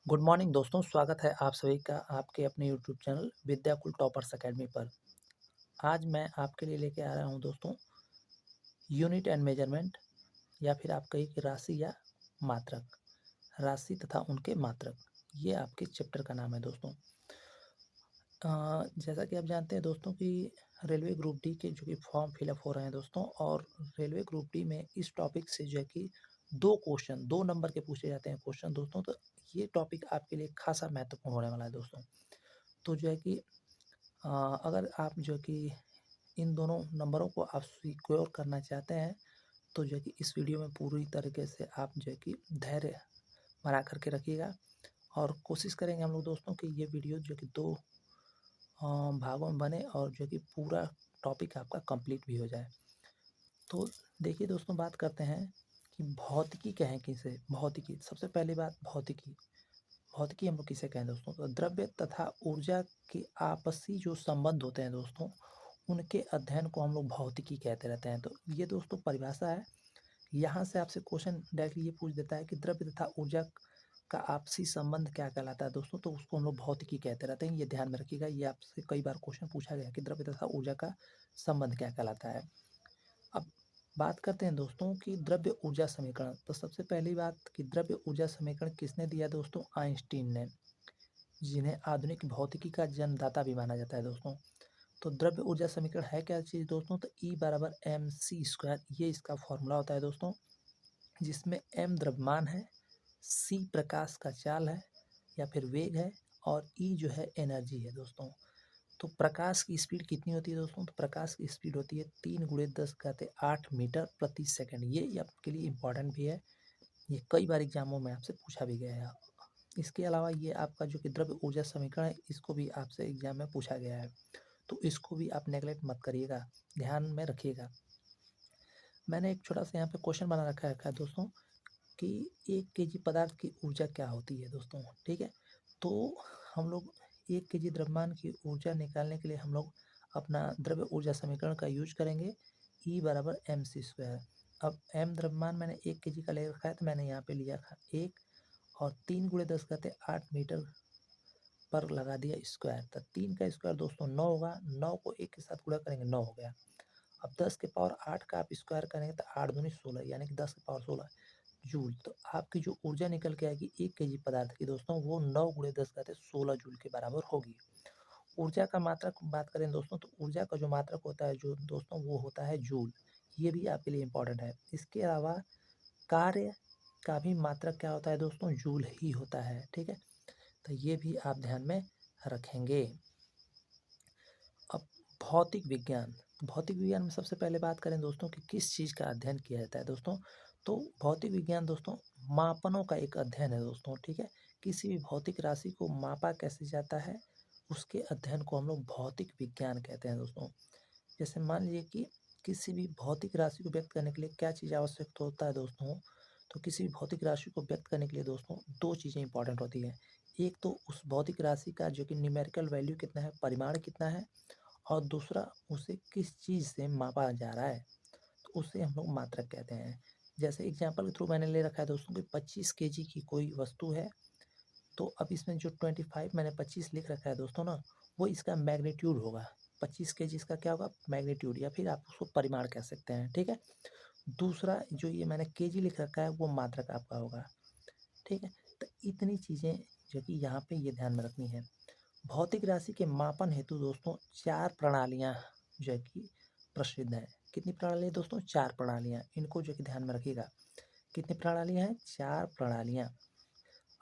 Good morning दोस्तों, स्वागत है आप सभी का आपके अपने YouTube channel Vidyakul toppers academy पर। आज मैं आपके लिए लेके आ रहा हूं दोस्तों यूनिट एंड मेजरमेंट, या फिर आप कहिए कि राशि या मात्रक। राशि तथा उनके मात्रक, ये आपके चैप्टर का नाम है दोस्तों। जैसा कि आप जानते हैं दोस्तों कि रेलवे ग्रुप डी के जो कि फॉर्म फिलअप हो रहे हैं दोस्तों, और रेलवे ग्रुप डी में इस टॉपिक से जो है कि 2 क्वेश्चन 2 नंबर के पूछे जाते हैं क्वेश्चन दोस्तों। तो ये टॉपिक आपके लिए खासा महत्वपूर्ण होने वाला है दोस्तों। तो जो है कि अ, अगर आप जो है कि इन दोनों नंबरों को आप सिक्योर करना चाहते हैं, तो जो है कि इस वीडियो में पूरी तरीके से आप जो है कि धैर्य बना करके रखिएगा। और कोशिश करेंगे हम लोग दोस्तों कि ये वीडियो जो कि 2 भागों में बने और जो कि पूरा टॉपिक आपका कंप्लीट भी हो जाए। तो देखिए दोस्तों, बात करते हैं कि भौतिकी कहें किसे। भौतिकी, सबसे पहली बात भौतिकी। भौतिकी हम लोग किसे कहें दोस्तों? तो द्रव्य तथा ऊर्जा के आपसी जो संबंध होते हैं दोस्तों, उनके अध्ययन को हम लोग भौतिकी कहते रहते हैं। तो ये दोस्तों परिभाषा है। यहाँ से आपसे क्वेश्चन डायरेक्टली ये पूछ देता है कि द्रव्य तथा ऊर्जा का आपसी संबंध क्या कहलाता है दोस्तों, तो उसको हम लोग भौतिकी कहते रहते हैं। ये ध्यान में रखिएगा, ये आपसे कई बार क्वेश्चन पूछा गया कि द्रव्य तथा ऊर्जा का संबंध क्या कहलाता है। अब बात करते हैं दोस्तों कि द्रव्य ऊर्जा समीकरण। तो सबसे पहली बात कि द्रव्य ऊर्जा समीकरण किसने दिया दोस्तों? आइंस्टीन ने, जिन्हें आधुनिक भौतिकी का जन्मदाता भी माना जाता है दोस्तों। तो द्रव्य ऊर्जा समीकरण है क्या चीज़ दोस्तों? तो E बराबर एम सी स्क्वायर, ये इसका फॉर्मूला होता है दोस्तों, जिसमें m द्रव्यमान है, c प्रकाश का चाल है या फिर वेग है, और E जो है एनर्जी है दोस्तों। तो प्रकाश की स्पीड कितनी होती है दोस्तों? तो प्रकाश की स्पीड होती है 3 × 10⁸ मीटर प्रति सेकंड। ये आपके लिए इम्पोर्टेंट भी है, ये कई बार एग्जामों में आपसे पूछा भी गया है। इसके अलावा ये आपका जो कि द्रव्य ऊर्जा समीकरण है, इसको भी आपसे एग्जाम में पूछा गया है, तो इसको भी आप नेगलेक्ट मत करिएगा, ध्यान में रखिएगा। मैंने एक छोटा सा यहाँ पे क्वेश्चन बना रखा है दोस्तों कि 1 kg पदार्थ की ऊर्जा क्या होती है दोस्तों, ठीक है। तो हम लोग 1 kg द्रव्यमान की ऊर्जा निकालने के लिए हम लोग अपना द्रव्य ऊर्जा समीकरण का यूज करेंगे, E बराबर एम सी स्क्वायर। अब m द्रव्यमान मैंने 1 kg का ले रखा है, तो मैंने यहाँ पे लिया था 1, और 3 × 10⁸ मीटर पर लगा दिया स्क्वायर। तो 3 का स्क्वायर दोस्तों 9 होगा, 9 को 1 के साथ गुणा करेंगे 9 हो गया। अब 10 के पावर 8 का आप स्क्वायर करेंगे तो 8 दूनी 16, यानी कि 10 के पावर 16 जूल। तो आपकी जो ऊर्जा निकल के आएगी 1 kg पदार्थ की दोस्तों, वो 9 × 10⁻16 जूल के बराबर होगी। ऊर्जा का मात्रक बात करें दोस्तों, तो ऊर्जा का जो मात्रक होता है जो दोस्तों, वो होता है जूल। ये भी आपके लिए इम्पोर्टेंट है। इसके अलावा कार्य का भी मात्रक क्या होता है दोस्तों? जूल ही होता है, ठीक है। तो ये भी आप ध्यान में रखेंगे। अब भौतिक विज्ञान। भौतिक विज्ञान में सबसे पहले बात करें दोस्तों कि किस चीज़ का अध्ययन किया जाता है दोस्तों, तो भौतिक विज्ञान दोस्तों मापनों का एक अध्ययन है दोस्तों, ठीक है। किसी भी भौतिक राशि को मापा कैसे जाता है, उसके अध्ययन को हम लोग भौतिक विज्ञान कहते हैं दोस्तों। जैसे मान लीजिए कि किसी भी भौतिक राशि को व्यक्त करने के लिए क्या चीज़ आवश्यक होता है दोस्तों, तो किसी भी भौतिक राशि को व्यक्त करने के लिए दोस्तों 2 चीज़ें इंपॉर्टेंट होती हैं। एक तो उस भौतिक राशि का जो कि न्यूमेरिकल वैल्यू कितना है, परिमाण कितना है, और दूसरा उसे किस चीज़ से मापा जा रहा है, तो उसे हम लोग मात्रक कहते हैं। जैसे एग्जांपल के थ्रू मैंने ले रखा है दोस्तों कि 25 kg की कोई वस्तु है, तो अब इसमें जो 25 मैंने 25 लिख रखा है दोस्तों ना, वो इसका मैग्नीट्यूड होगा। 25 kg इसका क्या होगा? मैग्नीट्यूड, या फिर आप उसको परिमाण कह सकते हैं, ठीक है। दूसरा जो ये मैंने केजी लिख रखा है, वो मात्रक आपका होगा, ठीक है। तो इतनी चीज़ें जो कि यहाँ पे ये ध्यान में रखनी है। भौतिक राशि के मापन हेतु दोस्तों 4 प्रणालियाँ जो है कि प्रसिद्ध हैं। कितनी प्रणाली है दोस्तों? 4 प्रणालियाँ। इनको जो कि ध्यान में रखिएगा। कितनी प्रणालियाँ हैं? 4 प्रणालियाँ।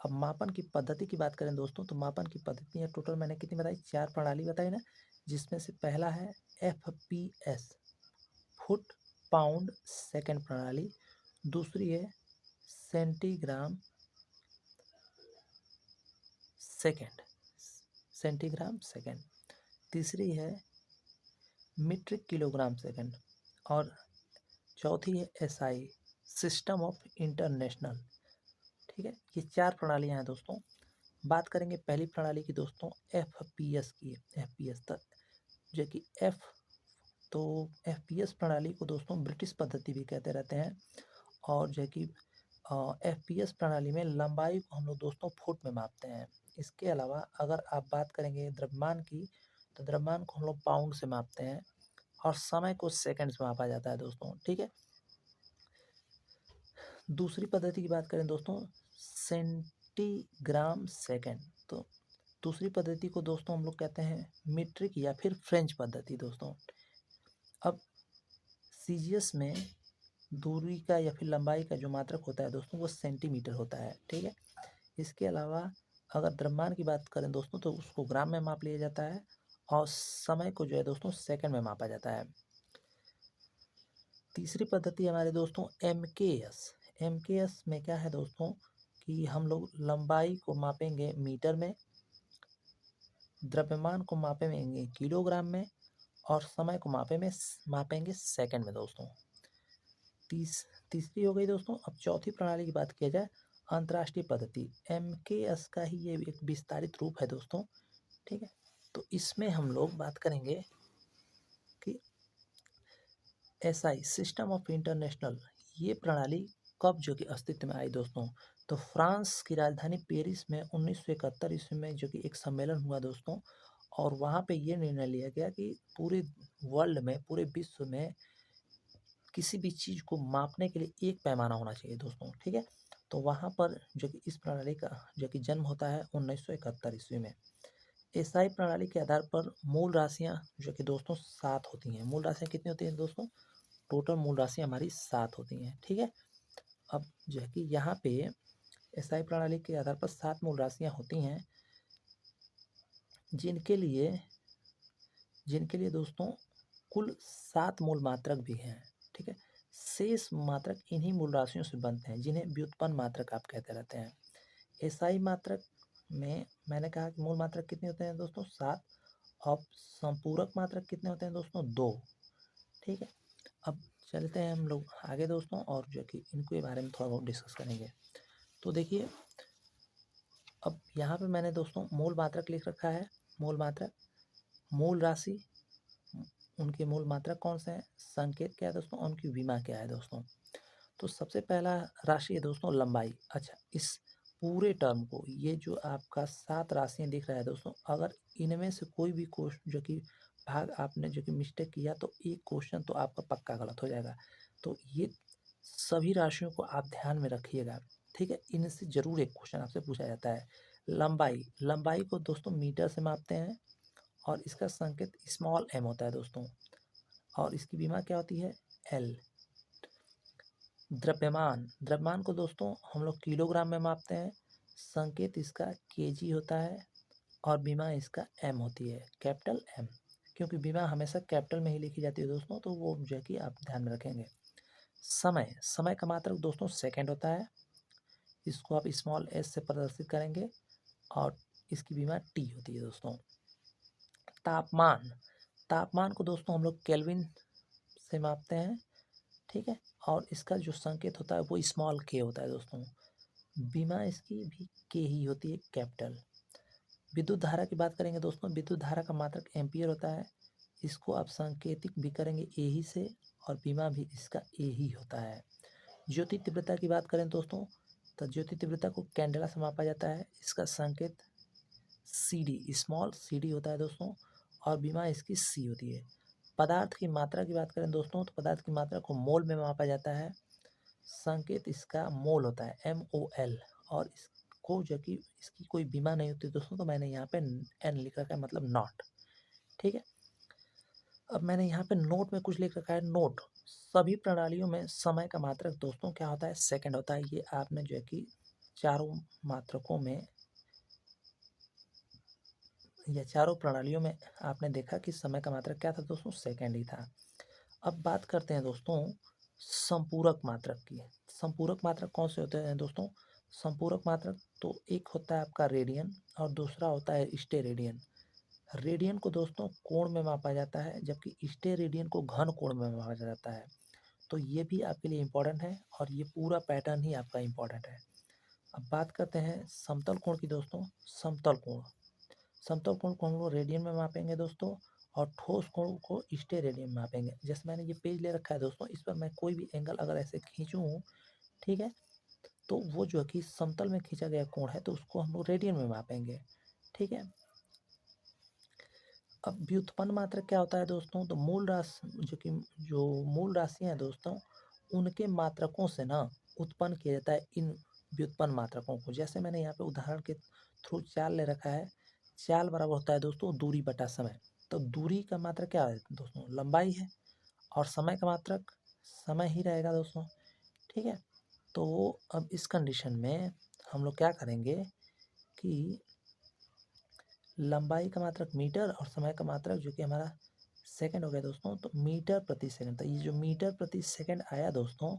अब मापन की पद्धति की बात करें दोस्तों, तो मापन की पद्धतियाँ टोटल मैंने कितनी बताई? 4 प्रणाली बताई ना, जिसमें से पहला है FPS, फुट पाउंड सेकंड प्रणाली। दूसरी है सेंटीग्राम सेकंड, सेंटीग्राम सेकंड। तीसरी है मीट्रिक किलोग्राम सेकंड, और चौथी है SI, सिस्टम ऑफ इंटरनेशनल, ठीक है। ये 4 प्रणालियाँ हैं दोस्तों। बात करेंगे पहली प्रणाली की दोस्तों, FPS की। FPS तक जो कि FPS प्रणाली को दोस्तों ब्रिटिश पद्धति भी कहते रहते हैं, और जो कि एफपीएस प्रणाली में लंबाई को हम लोग दोस्तों फुट में मापते हैं। इसके अलावा अगर आप बात करेंगे द्रव्यमान की, तो द्रव्यमान को हम लोग पाउंड से मापते हैं और समय को सेकंड्स में मापा जाता है दोस्तों, ठीक है। दूसरी पद्धति की बात करें दोस्तों, सेंटीग्राम सेकंड। तो दूसरी पद्धति को दोस्तों हम लोग कहते हैं मीट्रिक या फिर फ्रेंच पद्धति दोस्तों। अब सीजीएस में दूरी का या फिर लंबाई का जो मात्रक होता है दोस्तों वो सेंटीमीटर होता है, ठीक है। इसके अलावा अगर द्रव्यमान की बात करें दोस्तों तो उसको ग्राम में माप लिया जाता है और समय को जो है दोस्तों सेकंड में मापा जाता है। तीसरी पद्धति हमारे दोस्तों एमकेएस। एमकेएस में क्या है दोस्तों कि हम लोग लंबाई को मापेंगे मीटर में, द्रव्यमान को मापेंगे किलोग्राम में और समय को मापेंगे सेकंड में दोस्तों। तीसरी हो गई दोस्तों। अब चौथी प्रणाली की बात किया जाए, अंतर्राष्ट्रीय पद्धति। एमकेएस का ही ये एक विस्तारित रूप है दोस्तों, ठीक है। तो इसमें हम लोग बात करेंगे कि एसआई सिस्टम ऑफ इंटरनेशनल, ये प्रणाली कब जो कि अस्तित्व में आई दोस्तों, तो फ्रांस की राजधानी पेरिस में 1971 ईस्वी में जो कि एक सम्मेलन हुआ दोस्तों, और वहाँ पे ये निर्णय लिया गया कि पूरे वर्ल्ड में, पूरे विश्व में किसी भी चीज़ को मापने के लिए एक पैमाना होना चाहिए दोस्तों, ठीक है। तो वहाँ पर जो कि इस प्रणाली का जो कि जन्म होता है 1971 ईस्वी में। एसआई प्रणाली के आधार पर मूल राशियाँ जो कि दोस्तों 7 होती हैं। मूल राशियाँ कितनी होती हैं दोस्तों, टोटल मूल राशियाँ हमारी 7 होती हैं, ठीक है। अब जो है कि यहाँ पे एसआई प्रणाली के आधार पर 7 मूल राशियाँ होती हैं, जिनके लिए दोस्तों कुल 7 मूल मात्रक भी हैं, ठीक है। शेष मात्रक इन्हीं मूल राशियों से बनते हैं, जिन्हें व्युत्पन्न मात्रक आप कहते रहते हैं। एसआई मात्रक में मैंने कहा कि मूल मात्रक कितने होते हैं दोस्तों, 7। अब संपूरक मात्रक कितने होते हैं दोस्तों, 2, ठीक है। अब चलते हैं हम लोग आगे दोस्तों, और जो कि इनके बारे में थोड़ा बहुत डिस्कस करेंगे। तो देखिए, अब यहाँ पे मैंने दोस्तों मूल मात्रक लिख रखा है। मूल मात्रक, मूल राशि, उनके मूल मात्रक कौन से हैं, संकेत क्या है दोस्तों, उनकी विमा क्या है दोस्तों। तो सबसे पहला राशि है दोस्तों लंबाई। अच्छा, इस पूरे टर्म को, ये जो आपका 7 राशियाँ दिख रहा है दोस्तों, अगर इनमें से कोई भी क्वेश्चन जो कि भाग आपने जो कि मिस्टेक किया तो एक क्वेश्चन तो आपका पक्का गलत हो जाएगा। तो ये सभी राशियों को आप ध्यान में रखिएगा, ठीक है। इनसे जरूर एक क्वेश्चन आपसे पूछा जाता है। लंबाई, लंबाई को दोस्तों मीटर से मापते हैं और इसका संकेत स्मॉल एम होता है दोस्तों, और इसकी विमा क्या होती है, एल। द्रव्यमान, द्रव्यमान को दोस्तों हम लोग किलोग्राम में मापते हैं, संकेत इसका केजी होता है और विमा इसका एम होती है, कैपिटल एम। क्योंकि विमा हमेशा कैपिटल में ही लिखी जाती है दोस्तों, तो वो जो है कि आप ध्यान में रखेंगे। समय, समय का मात्रक दोस्तों सेकंड होता है, इसको आप स्मॉल एस से प्रदर्शित करेंगे और इसकी विमा टी होती है दोस्तों। तापमान, तापमान को दोस्तों हम लोग केल्विन से मापते हैं, ठीक है, और इसका जो संकेत होता है वो स्मॉल के होता है दोस्तों। बीमा इसकी भी के ही होती है, कैपिटल। विद्युत धारा की बात करेंगे दोस्तों, विद्युत धारा का मात्रक एम्पियर होता है, इसको आप सांकेतिक भी करेंगे ए ही से, और बीमा भी इसका ए ही होता है। ज्योति तीव्रता की बात करें दोस्तों, तो ज्योति तीव्रता को कैंडेला से मापा जाता है, इसका संकेत C D, small C D होता है दोस्तों, और बीमा इसकी सी होती है। पदार्थ की मात्रा की बात करें दोस्तों, तो पदार्थ की मात्रा को मोल में मापा जाता है, संकेत इसका मोल होता है, MOL, और इसको जो कि इसकी कोई बीमा नहीं होती दोस्तों, तो मैंने यहाँ पे एन लिख रखा है, मतलब नॉट, ठीक है। अब मैंने यहाँ पे नोट में कुछ लिख रखा है, नोट। सभी प्रणालियों में समय का मात्रक दोस्तों क्या होता है, सेकंड होता है। ये आपने जो है कि चारों मात्रकों में या चारों प्रणालियों में आपने देखा कि समय का मात्रक क्या था दोस्तों, सेकंड ही था। अब बात करते हैं दोस्तों संपूरक मात्रक की। संपूरक मात्रक कौन से होते हैं दोस्तों, संपूरक मात्रक तो एक होता है आपका रेडियन और दूसरा होता है स्टेरेडियन। रेडियन को दोस्तों कोण में मापा जाता है, जबकि स्टेरेडियन को घन कोण में मापा जाता है। तो ये भी आपके लिए इम्पोर्टेंट है और ये पूरा पैटर्न ही आपका इम्पोर्टेंट है। अब बात करते हैं समतल कोण की दोस्तों। समतल कोण, समतल कोण को हम लोग रेडियन में मापेंगे दोस्तों, और ठोस कोण को स्टेरेडियन में मापेंगे। जैसे मैंने ये पेज ले रखा है दोस्तों, इस पर मैं कोई भी एंगल अगर ऐसे खींचूँ, ठीक है, तो वो जो है कि समतल में खींचा गया कोण है तो उसको हम लोग रेडियन में मापेंगे, ठीक है। अब व्युत्पन्न मात्रक क्या होता है दोस्तों, तो मूल राशि जो मूल राशियां हैं दोस्तों, उनके मात्रकों से ना उत्पन्न किया जाता है इन व्युत्पन्न मात्रकों को। जैसे मैंने यहाँ पे उदाहरण के थ्रू चाल ले रखा है, चाल बराबर होता है दोस्तों दूरी बटा समय। तो दूरी का मात्रक क्या है दोस्तों, लंबाई है, और समय का मात्रक समय ही रहेगा दोस्तों, ठीक है। तो अब इस कंडीशन में हम लोग क्या करेंगे कि लंबाई का मात्रक मीटर और समय का मात्रक जो कि हमारा सेकंड हो गया दोस्तों, तो मीटर प्रति सेकंड। तो ये जो मीटर प्रति सेकंड आया दोस्तों,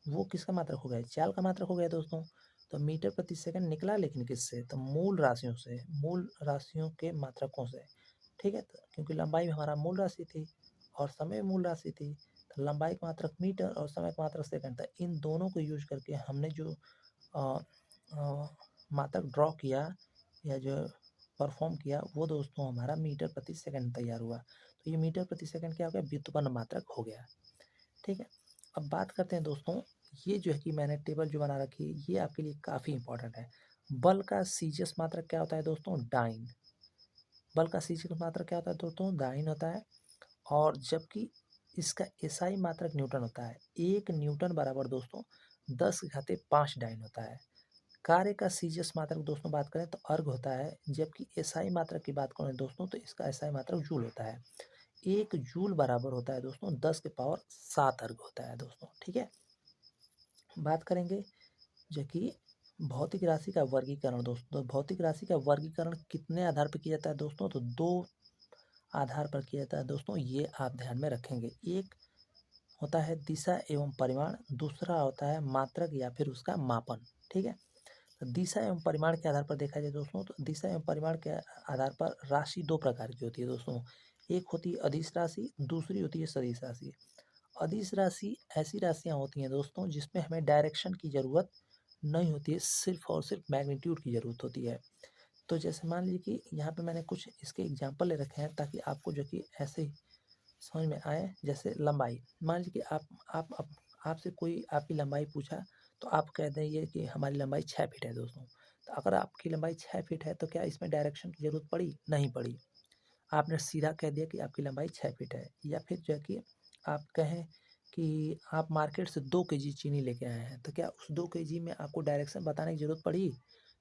वो किसका मात्रक हो गया, चाल का मात्रक हो गया दोस्तों। तो मीटर प्रति सेकंड निकला लेकिन किससे, तो मूल राशियों से, मूल राशियों के मात्रकों से, ठीक है। तो क्योंकि लंबाई हमारा मूल राशि थी और समय मूल राशि थी, तो लंबाई का मात्रक मीटर और समय का मात्रक सेकंड था। इन दोनों को यूज करके हमने जो अ, मात्रक ड्रॉ किया या जो परफॉर्म किया, वो दोस्तों हमारा मीटर प्रति सेकंड तैयार हुआ। तो ये मीटर प्रति सेकंड क्या हो गया, व्युत्पन्न मात्रक हो गया, ठीक है। अब बात करते हैं दोस्तों, ये जो है कि मैंने टेबल जो बना रखी है, ये आपके लिए काफ़ी इंपॉर्टेंट है। बल का सीजियस मात्रक क्या होता है दोस्तों, डाइन। बल का सीजियस मात्रक क्या होता है दोस्तों, डाइन होता है। और जबकि इसका एसआई मात्रक न्यूटन होता है। 1 न्यूटन बराबर दोस्तों 10⁵ डाइन होता है। कार्य का सीजियस मात्रक दोस्तों बात करें तो अर्ग होता है, जबकि एसआई मात्रक की बात करें दोस्तों तो इसका एसआई मात्रक जूल होता है। 1 जूल बराबर होता है दोस्तों 10⁻7 अर्ग होता है दोस्तों, ठीक है। बात करेंगे जो कि भौतिक राशि का वर्गीकरण दोस्तों। तो भौतिक राशि का वर्गीकरण कितने आधार पर किया जाता है दोस्तों, तो 2 आधार पर किया जाता है दोस्तों, ये आप ध्यान में रखेंगे। एक होता है दिशा एवं परिमाण, दूसरा होता है मात्रक या फिर उसका मापन, ठीक है। तो दिशा एवं परिमाण के आधार पर देखा जाए दोस्तों, तो दिशा एवं परिमाण के आधार पर राशि 2 प्रकार की होती है दोस्तों। एक होती है अदिश राशि, दूसरी होती है सदिश राशि। अदिश राशि ऐसी राशियां होती हैं दोस्तों जिसमें हमें डायरेक्शन की ज़रूरत नहीं होती है, सिर्फ और सिर्फ मैग्नीट्यूड की ज़रूरत होती है। तो जैसे मान लीजिए कि यहाँ पे मैंने कुछ इसके एग्जाम्पल ले रखे हैं ताकि आपको जो कि ऐसे ही समझ में आए। जैसे लंबाई, मान लीजिए कि आप आपसे कोई आपकी लंबाई पूछा, तो आप कह देंगे कि हमारी लंबाई 6 फीट है दोस्तों। तो अगर आपकी लंबाई 6 फीट है तो क्या इसमें डायरेक्शन की ज़रूरत पड़ी, नहीं पड़ी। आपने सीधा कह दिया कि आपकी लंबाई 6 फीट है। या फिर जो है कि आप कहें कि आप मार्केट से 2 kg चीनी लेके आए हैं, तो क्या उस 2 kg में आपको डायरेक्शन बताने की ज़रूरत पड़ी,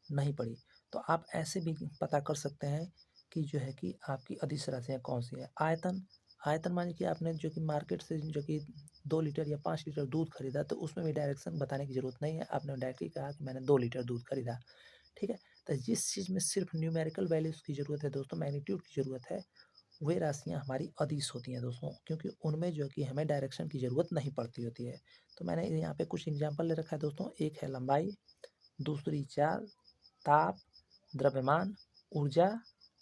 नहीं पड़ी। तो आप ऐसे भी पता कर सकते हैं कि जो है कि आपकी अदिश राशियाँ कौन सी है। आयतन, आयतन मानिए कि आपने जो कि मार्केट से जो कि 2 लीटर या 5 लीटर दूध खरीदा, तो उसमें भी डायरेक्शन बताने की ज़रूरत नहीं है। आपने डायरेक्टली कहा कि मैंने 2 लीटर दूध खरीदा, ठीक है। तो जिस चीज़ में सिर्फ न्यूमेरिकल वैल्यूज़ की ज़रूरत है दोस्तों, मैग्नीट्यूड की ज़रूरत है, वे राशियाँ हमारी अदिश होती हैं दोस्तों, क्योंकि उनमें जो है कि हमें डायरेक्शन की ज़रूरत नहीं पड़ती होती है। तो मैंने यहाँ पे कुछ एग्जांपल ले रखा है दोस्तों। एक है लंबाई, दूसरी चाल, ताप, द्रव्यमान, ऊर्जा,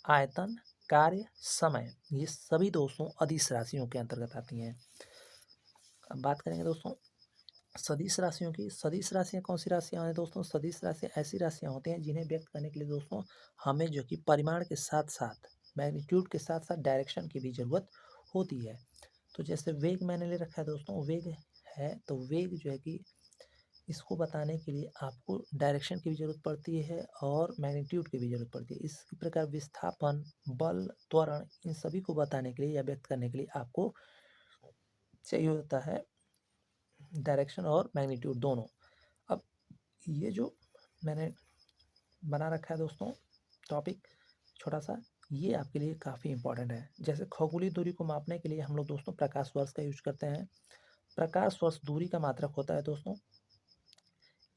आयतन, कार्य, समय, ये सभी दोस्तों अदिश राशियों के अंतर्गत आती हैं। अब बात करेंगे दोस्तों सदिश राशियों की। सदिश राशियाँ कौन सी राशियाँ हैं दोस्तों, सदिश राशियाँ ऐसी राशियाँ होती हैं जिन्हें व्यक्त करने के लिए दोस्तों हमें जो कि परिमाण के साथ साथ, मैग्नीट्यूड के साथ साथ डायरेक्शन की भी ज़रूरत होती है। तो जैसे वेग मैंने ले रखा है दोस्तों, वेग है तो वेग जो है कि इसको बताने के लिए आपको डायरेक्शन की भी ज़रूरत पड़ती है और मैग्नीट्यूड की भी ज़रूरत पड़ती है। इसी प्रकार विस्थापन, बल, त्वरण, इन सभी को बताने के लिए या व्यक्त करने के लिए आपको चाहिए होता है डायरेक्शन और मैग्नीट्यूड दोनों। अब ये जो मैंने बना रखा है दोस्तों टॉपिक छोटा सा, ये आपके लिए काफ़ी इंपॉर्टेंट है। जैसे खगोलीय दूरी को मापने के लिए हम लोग दोस्तों प्रकाश वर्ष का यूज करते हैं। प्रकाश वर्ष दूरी का मात्रक होता है दोस्तों।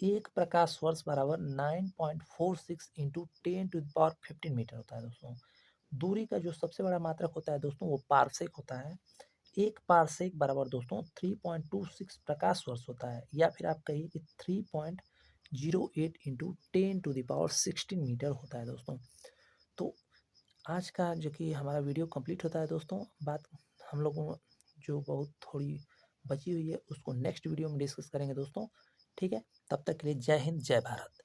1 प्रकाश वर्ष बराबर 9.46 इंटू 10⁻15 मीटर होता है दोस्तों। दूरी का जो सबसे बड़ा मात्रक होता है दोस्तों वो पारसेक होता है। 1 पारसेक बराबर दोस्तों 3.26 प्रकाश वर्ष होता है, या फिर आप कहिए कि 3.08 इंटू 10⁻16 मीटर होता है दोस्तों। तो आज का जो कि हमारा वीडियो कंप्लीट होता है दोस्तों। बात हम लोगों जो बहुत थोड़ी बची हुई है उसको नेक्स्ट वीडियो में डिस्कस करेंगे दोस्तों, ठीक है। तब तक के लिए जय हिंद, जय भारत।